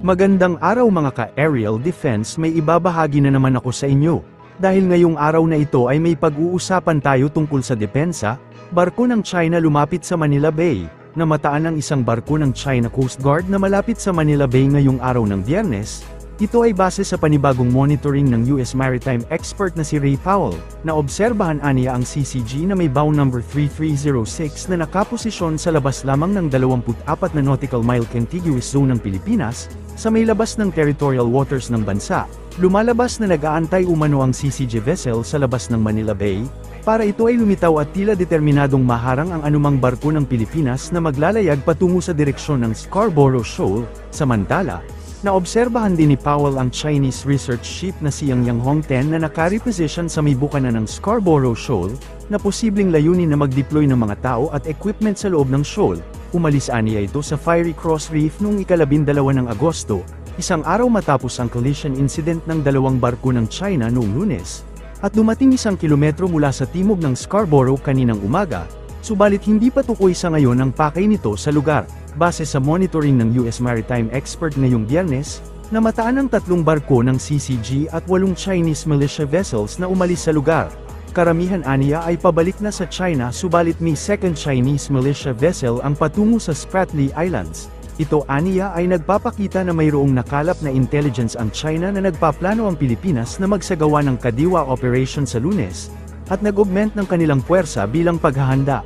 Magandang araw mga ka-aerial defense, may ibabahagi na naman ako sa inyo. Dahil ngayong araw na ito ay may pag-uusapan tayo tungkol sa depensa, barko ng China lumapit sa Manila Bay. Namataan ang isang barko ng China Coast Guard na malapit sa Manila Bay ngayong araw ng Biyernes. Ito ay base sa panibagong monitoring ng US maritime expert na si Ray Powell, na obserbahan aniya ang CCG na may bow number 3306 na nakaposisyon sa labas lamang ng 24 na nautical mile contiguous zone ng Pilipinas, sa may labas ng territorial waters ng bansa. Lumalabas na nag-aantay umano ang CCG vessel sa labas ng Manila Bay, para ito ay lumitaw at tila determinadong maharang ang anumang barko ng Pilipinas na maglalayag patungo sa direksyon ng Scarborough Shoal. Samantala, naobserbahan din ni Powell ang Chinese research ship na si Yang Hongten na naka-reposition sa may bukana ng Scarborough Shoal, na posibleng layunin na mag-deploy ng mga tao at equipment sa loob ng shoal. Umalis aniya ito sa Fiery Cross Reef noong ika-12 ng Agosto, isang araw matapos ang collision incident ng dalawang barko ng China noong Lunes, at dumating 1 kilometro mula sa timog ng Scarborough kaninang umaga, subalit hindi pa tukoy sa ngayon ang pakay nito sa lugar. Base sa monitoring ng US maritime expert ngayong Biyernes, namataan ang 3 barko ng CCG at 8 Chinese militia vessels na umalis sa lugar. Karamihan aniya ay pabalik na sa China, subalit may second Chinese militia vessel ang patungo sa Spratly Islands. Ito aniya ay nagpapakita na mayroong nakalap na intelligence ang China na nagpaplano ang Pilipinas na magsagawa ng kadiwa operation sa Lunes, at nag-augment ng kanilang puwersa bilang paghahanda.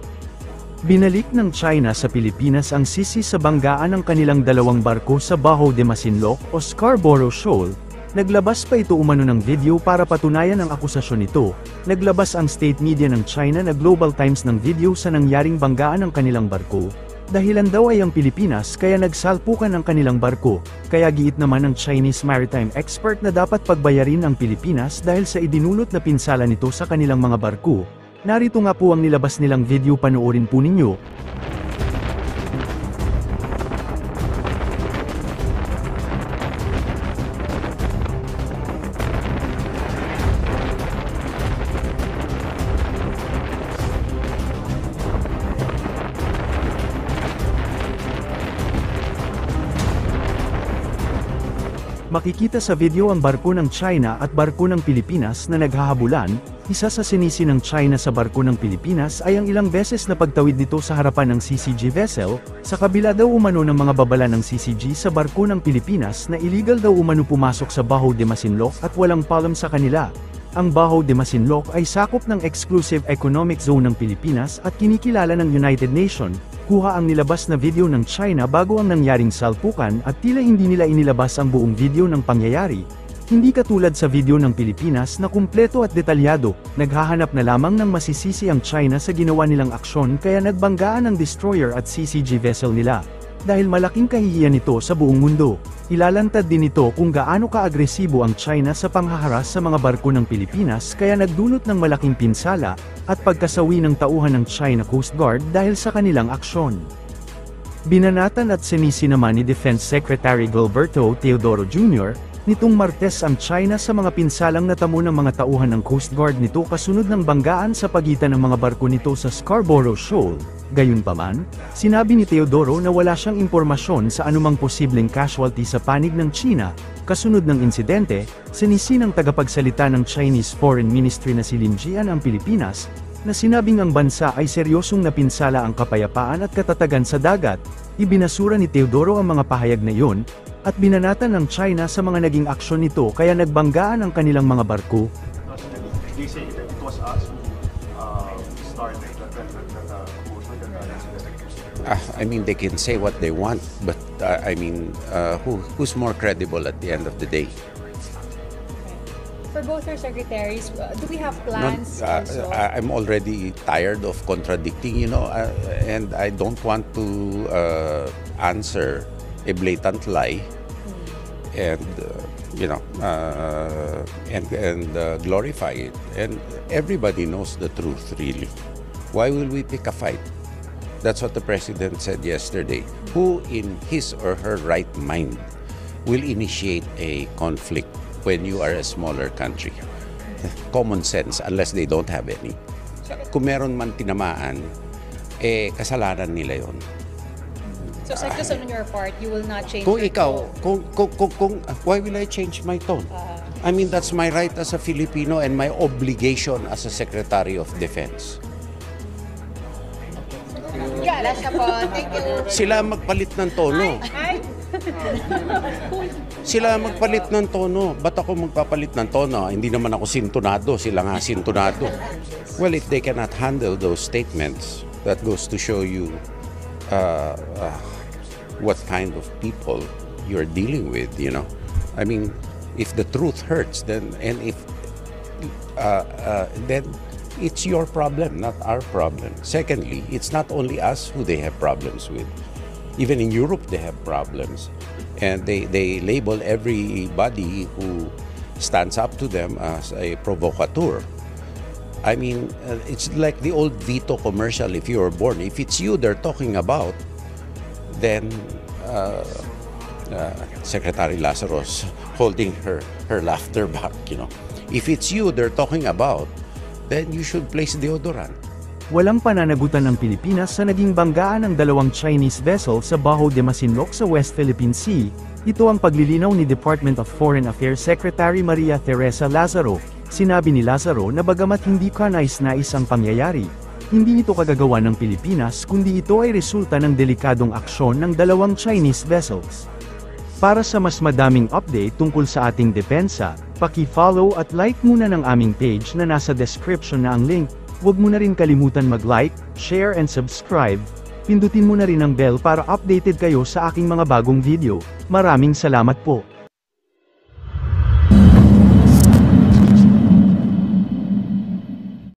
Binalik ng China sa Pilipinas ang sisi sa banggaan ng kanilang 2 barko sa Baho de Masinloc o Scarborough Shoal. Naglabas pa ito umano ng video para patunayan ang akusasyon nito. Naglabas ang state media ng China na Global Times ng video sa nangyaring banggaan ng kanilang barko. Dahilan daw ay ang Pilipinas kaya nagsalpukan ang kanilang barko, kaya giit naman ng Chinese maritime expert na dapat pagbayarin ang Pilipinas dahil sa idinulot na pinsala nito sa kanilang mga barko. Narito nga po ang nilabas nilang video, panoorin po ninyo. Makikita sa video ang barko ng China at barko ng Pilipinas na naghahabulan. Isa sa sinisi ng China sa barko ng Pilipinas ay ang ilang beses na pagtawid nito sa harapan ng CCG vessel, sa kabila daw umano ng mga babala ng CCG sa barko ng Pilipinas na illegal daw umano pumasok sa Baho de Masinloc at walang palom sa kanila. Ang Baho de Masinloc ay sakop ng Exclusive Economic Zone ng Pilipinas at kinikilala ng United Nations. Kuha ang nilabas na video ng China bago ang nangyaring salpukan at tila hindi nila inilabas ang buong video ng pangyayari. Hindi katulad sa video ng Pilipinas na kumpleto at detalyado, naghahanap na lamang ng masisisi ang China sa ginawa nilang aksyon kaya nagbanggaan ang destroyer at CCG vessel nila. Dahil malaking kahihiyan nito sa buong mundo, ilalantad din ito kung gaano ka-agresibo ang China sa panghaharas sa mga barko ng Pilipinas kaya nagdulot ng malaking pinsala at pagkasawi ng tauhan ng China Coast Guard dahil sa kanilang aksyon. Binanatan at sinisi naman ni Defense Secretary Gilberto Teodoro Jr. nitong Martes ang China sa mga pinsalang natamo ng mga tauhan ng Coast Guard nito kasunod ng banggaan sa pagitan ng mga barko nito sa Scarborough Shoal. Gayunpaman, sinabi ni Teodoro na wala siyang impormasyon sa anumang posibleng casualty sa panig ng China. Kasunod ng insidente, sinisi ng tagapagsalita ng Chinese Foreign Ministry na si Lin Jian ang Pilipinas, na sinabing ang bansa ay seryosong napinsala ang kapayapaan at katatagan sa dagat. Ibinasura ni Teodoro ang mga pahayag na iyon, at binanatan ng China sa mga naging aksyon nito kaya nagbanggaan ang kanilang mga barko. They say that it was us who started that I mean, they can say what they want, but who's more credible at the end of the day? For both our secretaries, do we have plans also? I'm already tired of contradicting, and I don't want to answer a blatant lie, and glorify it. And everybody knows the truth, really. Why will we pick a fight? That's what the president said yesterday. Who in his or her right mind will initiate a conflict when you are a smaller country? Common sense, unless they don't have any. Kung meron man tinamaan, kasalanan nila yon. So, Secretary, on your part, you will not change Kung your ikaw, tone? why will I change my tone? I mean, that's my right as a Filipino and my obligation as a Secretary of Defense. Last na po. Thank you. Sila ang magpalit ng tono. Sila ang magpalit ng tono. Ba't ako magpapalit ng tono? Hindi naman ako sintonado. Sila nga sintonado. Well, if they cannot handle those statements, that goes to show you what kind of people you're dealing with, you know. I mean, if the truth hurts, then it's your problem, not our problem. Secondly, it's not only us who they have problems with. Even in Europe, they have problems. And they label everybody who stands up to them as a provocateur. I mean, it's like the old Vito commercial, if you were born. If it's you they're talking about, then Secretary Lazarus holding her laughter back, you know. If it's you they're talking about, then you should place deodorant. Walang pananagutan ng Pilipinas sa naging banggaan ng dalawang Chinese vessel sa Bajo de Masinloc sa West Philippine Sea. Ito ang paglilinaw ni Department of Foreign Affairs Secretary Maria Teresa Lazaro. Sinabi ni Lazaro na bagamat hindi kanais-nais ang pangyayari, hindi ito kagagawa ng Pilipinas kundi ito ay resulta ng delikadong aksyon ng dalawang Chinese vessels. Para sa mas madaming update tungkol sa ating depensa, paki-follow at like muna ng aming page na nasa description na ang link. Huwag mo na rin kalimutan mag-like, share and subscribe. Pindutin mo na rin ang bell para updated kayo sa aking mga bagong video. Maraming salamat po.